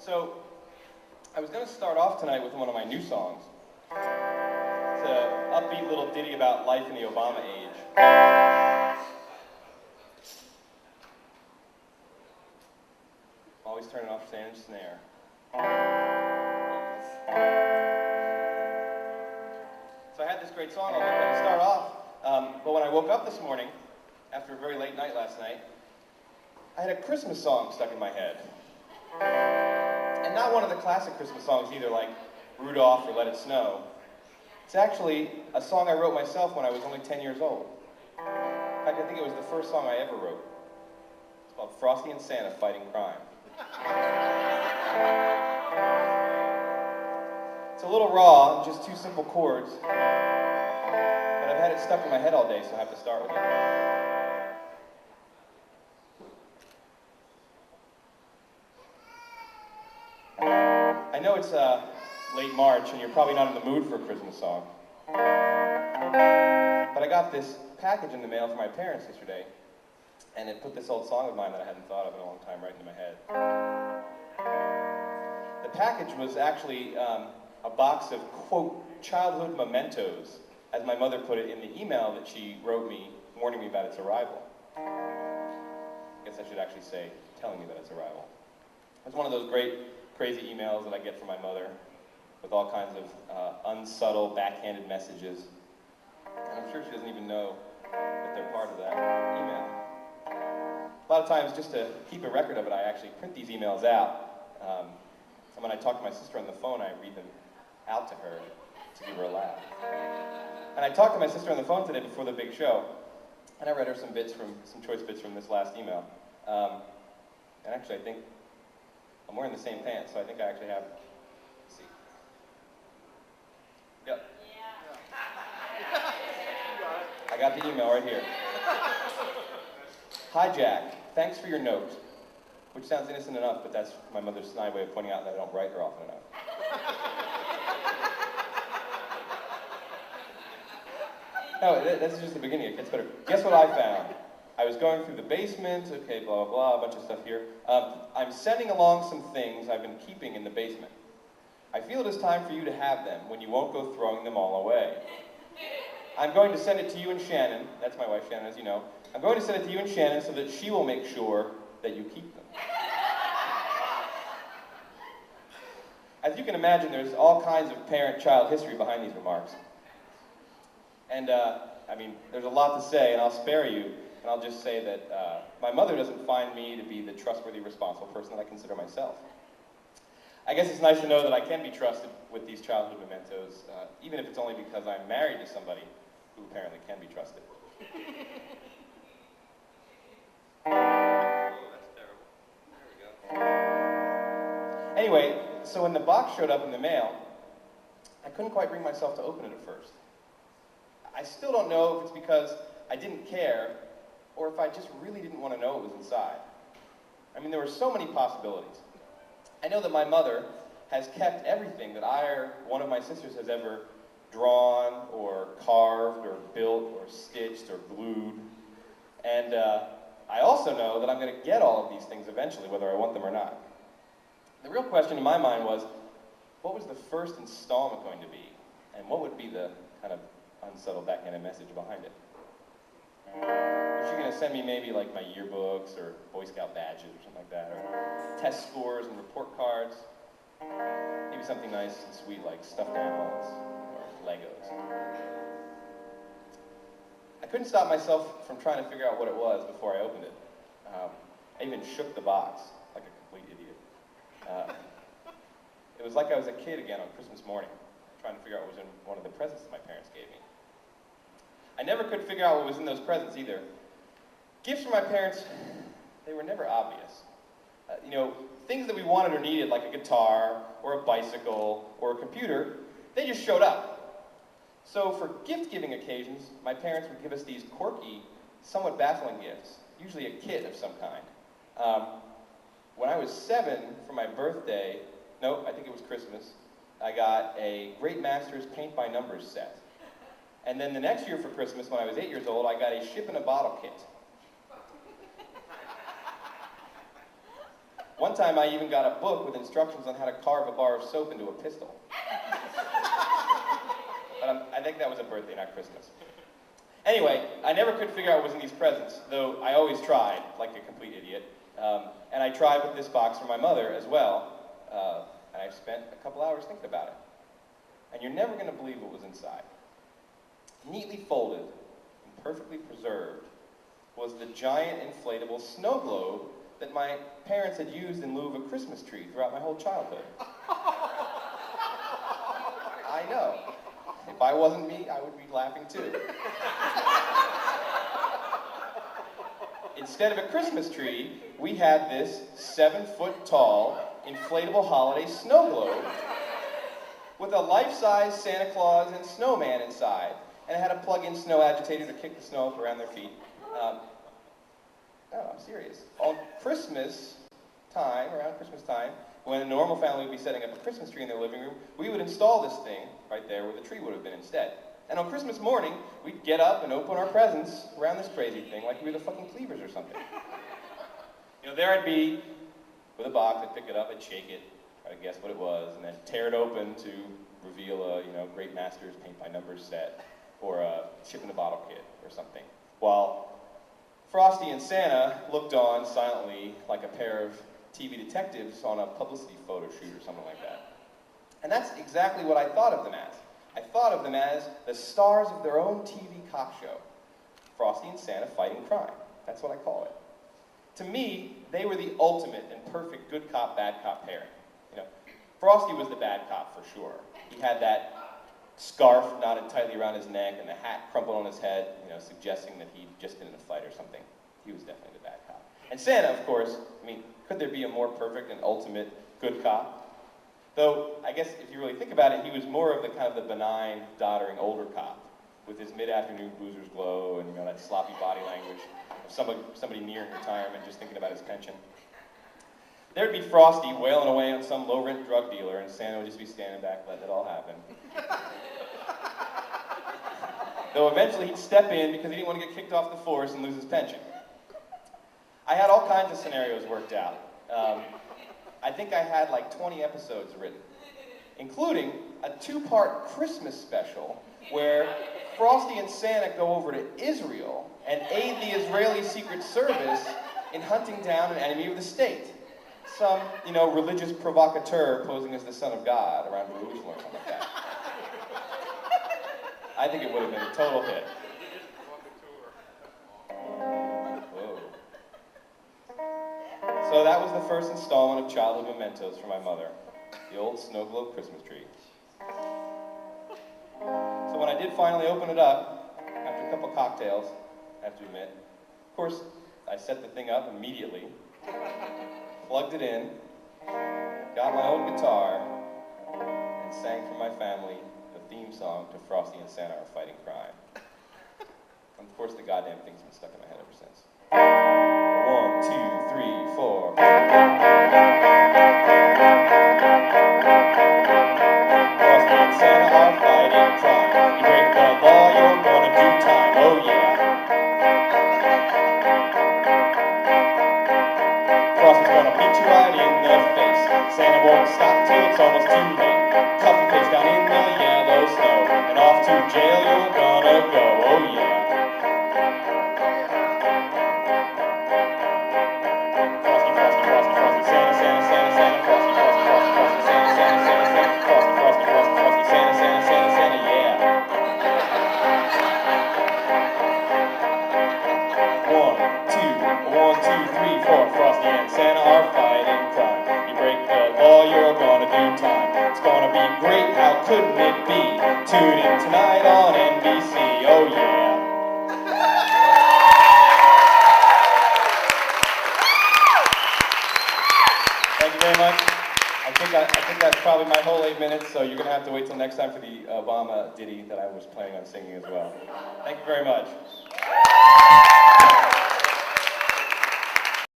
So, I was going to start off tonight with one of my new songs. It's an upbeat little ditty about life in the Obama age. Always turning off stand and snare. So I had this great song all ready to start off, but when I woke up this morning, after a very late night last night, I had a Christmas song stuck in my head. And not one of the classic Christmas songs either, like Rudolph or Let It Snow. It's actually a song I wrote myself when I was only 10 years old. In fact, I think it was the first song I ever wrote. It's called Frosty and Santa Fighting Crime. It's a little raw, just two simple chords, but I've had it stuck in my head all day, so I have to start with it. I know it's late March, and you're probably not in the mood for a Christmas song, but I got this package in the mail from my parents yesterday, and it put this old song of mine that I hadn't thought of in a long time right into my head. The package was actually a box of, quote, childhood mementos, as my mother put it in the email that she wrote me, warning me about its arrival. I guess I should actually say, telling me that its arrival. It's one of those great, crazy emails that I get from my mother, with all kinds of unsubtle, backhanded messages. And I'm sure she doesn't even know that they're part of that email. A lot of times, just to keep a record of it, I actually print these emails out. And when I talk to my sister on the phone, I read them out to her to give her a laugh. And I talked to my sister on the phone today before the big show, and I read her some choice bits from this last email. And actually, I think I'm wearing the same pants, so I think I actually have. Let's see. Yep. Yeah. I got the email right here. Hi, Jack. Thanks for your note. Which sounds innocent enough, but that's my mother's snide way of pointing out that I don't write her often enough. No, that's just the beginning. It gets better. Guess what I found? I was going through the basement, okay, blah, blah, blah, a bunch of stuff here. I'm sending along some things I've been keeping in the basement. I feel it is time for you to have them when you won't go throwing them all away. I'm going to send it to you and Shannon. That's my wife, Shannon, as you know. I'm going to send it to you and Shannon so that she will make sure that you keep them. As you can imagine, there's all kinds of parent-child history behind these remarks. And, I mean, there's a lot to say, and I'll spare you, and I'll just say that my mother doesn't find me to be the trustworthy, responsible person that I consider myself. I guess it's nice to know that I can be trusted with these childhood mementos, even if it's only because I'm married to somebody who apparently can be trusted. Anyway, so when the box showed up in the mail, I couldn't quite bring myself to open it at first. I still don't know if it's because I didn't care, or if I just really didn't want to know what was inside. I mean, there were so many possibilities. I know that my mother has kept everything that I or one of my sisters has ever drawn, or carved, or built, or stitched, or glued. And I also know that I'm going to get all of these things eventually, whether I want them or not. The real question in my mind was, what was the first installment going to be? And what would be the kind of unsubtle backhanded message behind it? Was she going to send me maybe like my yearbooks or Boy Scout badges or something like that, or test scores and report cards? Maybe something nice and sweet like stuffed animals or Legos. I couldn't stop myself from trying to figure out what it was before I opened it. I even shook the box like a complete idiot. It was like I was a kid again on Christmas morning, trying to figure out what was in one of the presents that my parents gave me. I never could figure out what was in those presents either. Gifts from my parents, they were never obvious. You know, things that we wanted or needed, like a guitar, or a bicycle, or a computer, they just showed up. So for gift-giving occasions, my parents would give us these quirky, somewhat baffling gifts, usually a kit of some kind. When I was 7, for my birthday, nope, I think it was Christmas, I got a Great Masters Paint by Numbers set. And then the next year for Christmas, when I was 8 years old, I got a Ship in a Bottle kit. One time I even got a book with instructions on how to carve a bar of soap into a pistol. But I think that was a birthday, not Christmas. Anyway, I never could figure out what was in these presents, though I always tried, like a complete idiot. And I tried with this box for my mother as well, and I spent a couple hours thinking about it. And you're never going to believe what was inside. Neatly folded and perfectly preserved was the giant inflatable snow globe that my parents had used in lieu of a Christmas tree throughout my whole childhood. I know. If I wasn't me, I would be laughing too. Instead of a Christmas tree, we had this 7-foot-tall inflatable holiday snow globe with a life-size Santa Claus and snowman inside, and it had a plug-in snow agitator to kick the snow up around their feet. No, I'm serious. On Christmas time, around Christmas time, when a normal family would be setting up a Christmas tree in their living room, we would install this thing right there where the tree would have been instead. And on Christmas morning, we'd get up and open our presents around this crazy thing like we were the fucking Cleavers or something. You know, there I'd be with a box, I'd pick it up, I'd shake it, try to guess what it was, and then tear it open to reveal a, Great Masters paint by numbers set, or a chip in the bottle kit or something. While Frosty and Santa looked on silently like a pair of TV detectives on a publicity photo shoot or something like that. And that's exactly what I thought of them as. I thought of them as the stars of their own TV cop show. Frosty and Santa fighting crime. That's what I call it. To me, they were the ultimate and perfect good cop, bad cop pairing. Frosty was the bad cop for sure. He had that scarf knotted tightly around his neck and the hat crumpled on his head, suggesting that he'd just been in a fight or something. He was definitely the bad cop. And Santa, of course, could there be a more perfect and ultimate good cop? Though, I guess if you really think about it, he was more of the kind of the benign, doddering older cop with his mid-afternoon boozer's glow and that sloppy body language of somebody nearing retirement just thinking about his pension. There'd be Frosty wailing away on some low-rent drug dealer, and Santa would just be standing back letting it all happen. Though eventually he'd step in because he didn't want to get kicked off the force and lose his pension. I had all kinds of scenarios worked out. I think I had like 20 episodes written, including a 2-part Christmas special where Frosty and Santa go over to Israel and aid the Israeli Secret Service in hunting down an enemy of the state. Some, religious provocateur posing as the son of God around Jerusalem or something like that. I think it would have been a total hit. Whoa. So that was the first installment of childhood mementos for my mother, the old snow globe Christmas tree. So when I did finally open it up, after a couple cocktails, I have to admit, of course, I set the thing up immediately, plugged it in, got my old guitar, and sang for my family the theme song to Frosty and Santa Are Fighting Crime. And of course, the goddamn thing's been stuck in my head ever since. 1, 2, 3, 4. Frosty and Santa are fighting crime. You break the law, you're gonna do time. Oh yeah. Frosty's gonna beat you right in the face. Santa won't stop till it's almost too late. Cuff your face down in the yellow snow, and off to jail you're gonna go. Oh yeah. Frosty and Santa are fighting crime. You break the law, you're gonna do time. It's gonna be great, how couldn't it be? Tune in tonight on NBC, oh yeah. Thank you very much. I think that's probably my whole 8 minutes, so you're gonna have to wait till next time for the Obama ditty that I was planning on singing as well. Thank you very much.